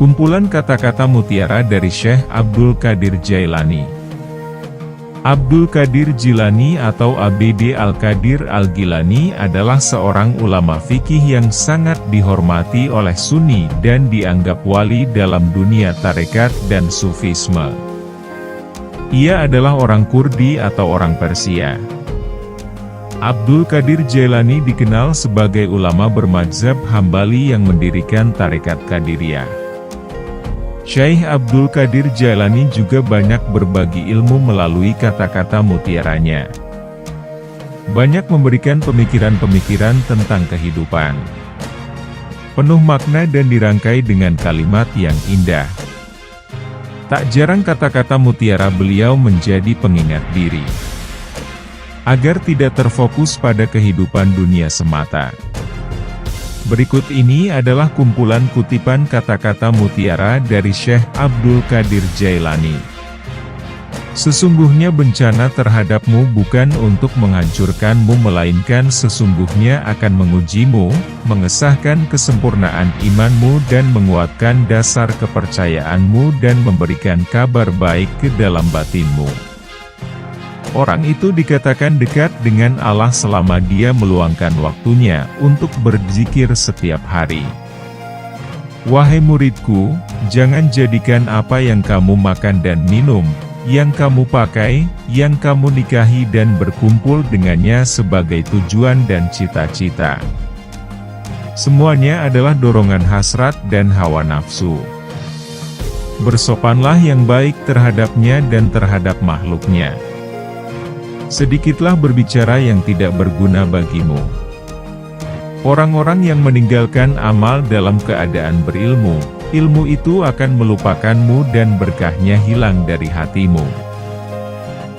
Kumpulan kata-kata mutiara dari Syekh Abdul Qadir Jailani. Abdul Qadir Jilani atau ABD Al-Qadir Al-Gilani adalah seorang ulama fikih yang sangat dihormati oleh Sunni dan dianggap wali dalam dunia tarekat dan sufisme. Ia adalah orang Kurdi atau orang Persia. Abdul Qadir Jailani dikenal sebagai ulama bermadzhab Hambali yang mendirikan tarekat Qadiriyah. Syekh Abdul Qadir Jailani juga banyak berbagi ilmu melalui kata-kata mutiaranya. Banyak memberikan pemikiran-pemikiran tentang kehidupan. Penuh makna dan dirangkai dengan kalimat yang indah. Tak jarang kata-kata mutiara beliau menjadi pengingat diri. Agar tidak terfokus pada kehidupan dunia semata. Berikut ini adalah kumpulan kutipan kata-kata mutiara dari Syekh Abdul Qadir Jailani. Sesungguhnya bencana terhadapmu bukan untuk menghancurkanmu melainkan sesungguhnya akan mengujimu, mengesahkan kesempurnaan imanmu dan menguatkan dasar kepercayaanmu dan memberikan kabar baik ke dalam batinmu. Orang itu dikatakan dekat dengan Allah selama dia meluangkan waktunya untuk berzikir setiap hari. Wahai muridku, jangan jadikan apa yang kamu makan dan minum, yang kamu pakai, yang kamu nikahi dan berkumpul dengannya sebagai tujuan dan cita-cita. Semuanya adalah dorongan hasrat dan hawa nafsu. Bersopanlah yang baik terhadapnya dan terhadap makhluknya. Sedikitlah berbicara yang tidak berguna bagimu. Orang-orang yang meninggalkan amal dalam keadaan berilmu, ilmu itu akan melupakanmu dan berkahnya hilang dari hatimu.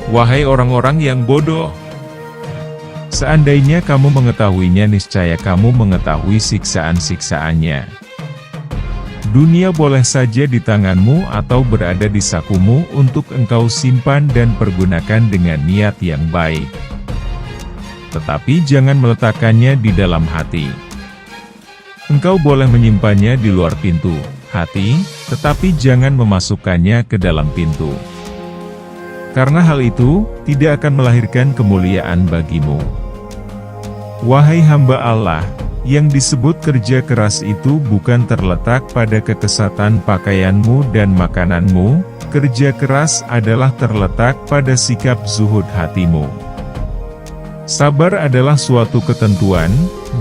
Wahai orang-orang yang bodoh! Seandainya kamu mengetahuinya niscaya kamu mengetahui siksaan-siksaannya. Dunia boleh saja di tanganmu atau berada di sakumu untuk engkau simpan dan pergunakan dengan niat yang baik. Tetapi jangan meletakkannya di dalam hati. Engkau boleh menyimpannya di luar pintu hati, tetapi jangan memasukkannya ke dalam pintu. Karena hal itu tidak akan melahirkan kemuliaan bagimu. Wahai hamba Allah! Yang disebut kerja keras itu bukan terletak pada kekesatan pakaianmu dan makananmu, kerja keras adalah terletak pada sikap zuhud hatimu. Sabar adalah suatu ketentuan,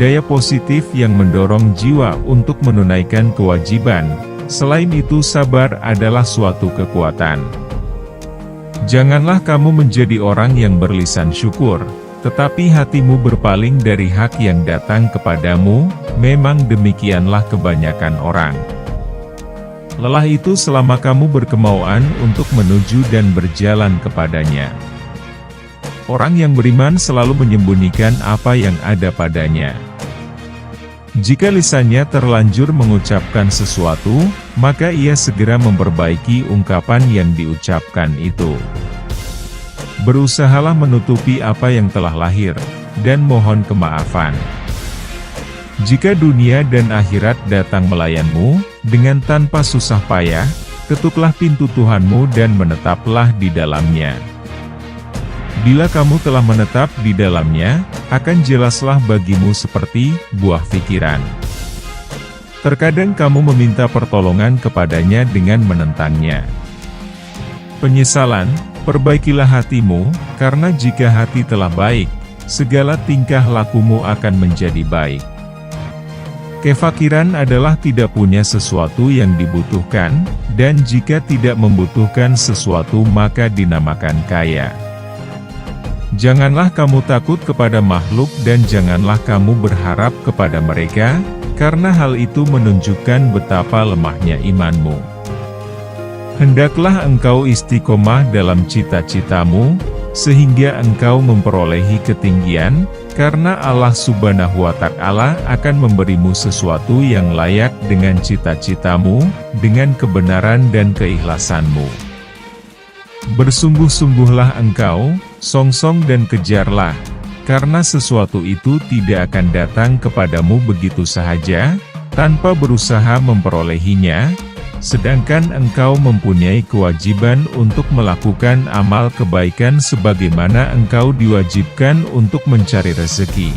daya positif yang mendorong jiwa untuk menunaikan kewajiban, selain itu sabar adalah suatu kekuatan. Janganlah kamu menjadi orang yang berlisan syukur, tetapi hatimu berpaling dari hak yang datang kepadamu, memang demikianlah kebanyakan orang. Lelah itu selama kamu berkemauan untuk menuju dan berjalan kepadanya. Orang yang beriman selalu menyembunyikan apa yang ada padanya. Jika lisannya terlanjur mengucapkan sesuatu, maka ia segera memperbaiki ungkapan yang diucapkan itu. Berusahalah menutupi apa yang telah lahir, dan mohon kemaafan. Jika dunia dan akhirat datang melayanmu, dengan tanpa susah payah, ketuklah pintu Tuhanmu dan menetaplah di dalamnya. Bila kamu telah menetap di dalamnya, akan jelaslah bagimu seperti buah pikiran. Terkadang kamu meminta pertolongan kepadanya dengan menentangnya. Penyesalan, perbaikilah hatimu, karena jika hati telah baik, segala tingkah lakumu akan menjadi baik. Kefakiran adalah tidak punya sesuatu yang dibutuhkan, dan jika tidak membutuhkan sesuatu maka dinamakan kaya. Janganlah kamu takut kepada makhluk dan janganlah kamu berharap kepada mereka, karena hal itu menunjukkan betapa lemahnya imanmu. Hendaklah engkau istiqomah dalam cita-citamu, sehingga engkau memperolehi ketinggian, karena Allah Subhanahu wa Ta'ala akan memberimu sesuatu yang layak dengan cita-citamu, dengan kebenaran dan keikhlasanmu. Bersungguh-sungguhlah engkau, songsong dan kejarlah, karena sesuatu itu tidak akan datang kepadamu begitu sahaja, tanpa berusaha memperolehinya. sedangkan engkau mempunyai kewajiban untuk melakukan amal kebaikan sebagaimana engkau diwajibkan untuk mencari rezeki.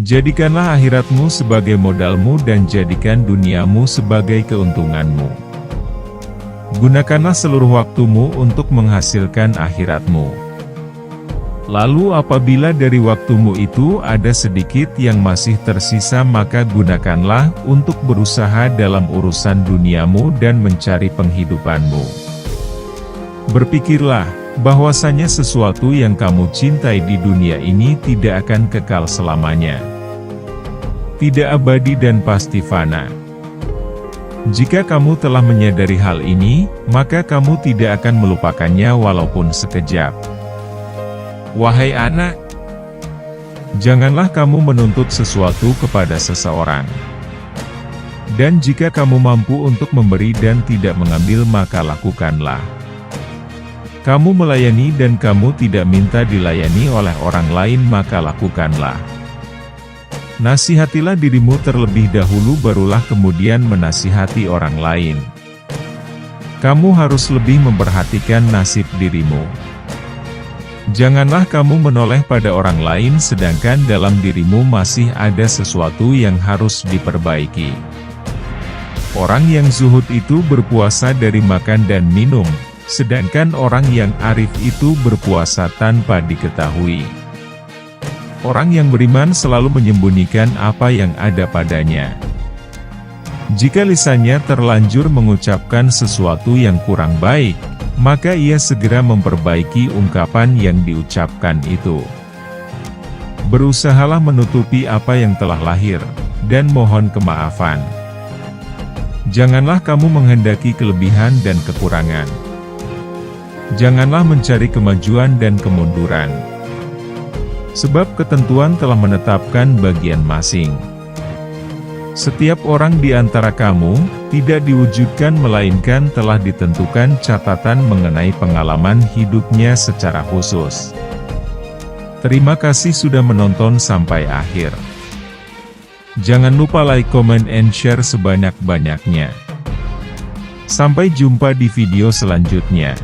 Jadikanlah akhiratmu sebagai modalmu dan jadikan duniamu sebagai keuntunganmu. Gunakanlah seluruh waktumu untuk menghasilkan akhiratmu. Lalu apabila dari waktumu itu ada sedikit yang masih tersisa, maka gunakanlah untuk berusaha dalam urusan duniamu dan mencari penghidupanmu. Berpikirlah, bahwasanya sesuatu yang kamu cintai di dunia ini tidak akan kekal selamanya. Tidak abadi dan pasti fana. Jika kamu telah menyadari hal ini, maka kamu tidak akan melupakannya walaupun sekejap. Wahai anak, janganlah kamu menuntut sesuatu kepada seseorang. Dan jika kamu mampu untuk memberi dan tidak mengambil, maka lakukanlah. Kamu melayani dan kamu tidak minta dilayani oleh orang lain, maka lakukanlah. Nasihatilah dirimu terlebih dahulu, barulah kemudian menasihati orang lain. Kamu harus lebih memperhatikan nasib dirimu. Janganlah kamu menoleh pada orang lain sedangkan dalam dirimu masih ada sesuatu yang harus diperbaiki. Orang yang zuhud itu berpuasa dari makan dan minum, sedangkan orang yang arif itu berpuasa tanpa diketahui. Orang yang beriman selalu menyembunyikan apa yang ada padanya. Jika lisannya terlanjur mengucapkan sesuatu yang kurang baik, maka ia segera memperbaiki ungkapan yang diucapkan itu. Berusahalah menutupi apa yang telah lahir, dan mohon kemaafan. Janganlah kamu menghendaki kelebihan dan kekurangan. Janganlah mencari kemajuan dan kemunduran. Sebab ketentuan telah menetapkan bagian masing. Setiap orang di antara kamu, tidak diwujudkan melainkan telah ditentukan catatan mengenai pengalaman hidupnya secara khusus. Terima kasih sudah menonton sampai akhir. Jangan lupa like, comment, and share sebanyak-banyaknya. Sampai jumpa di video selanjutnya.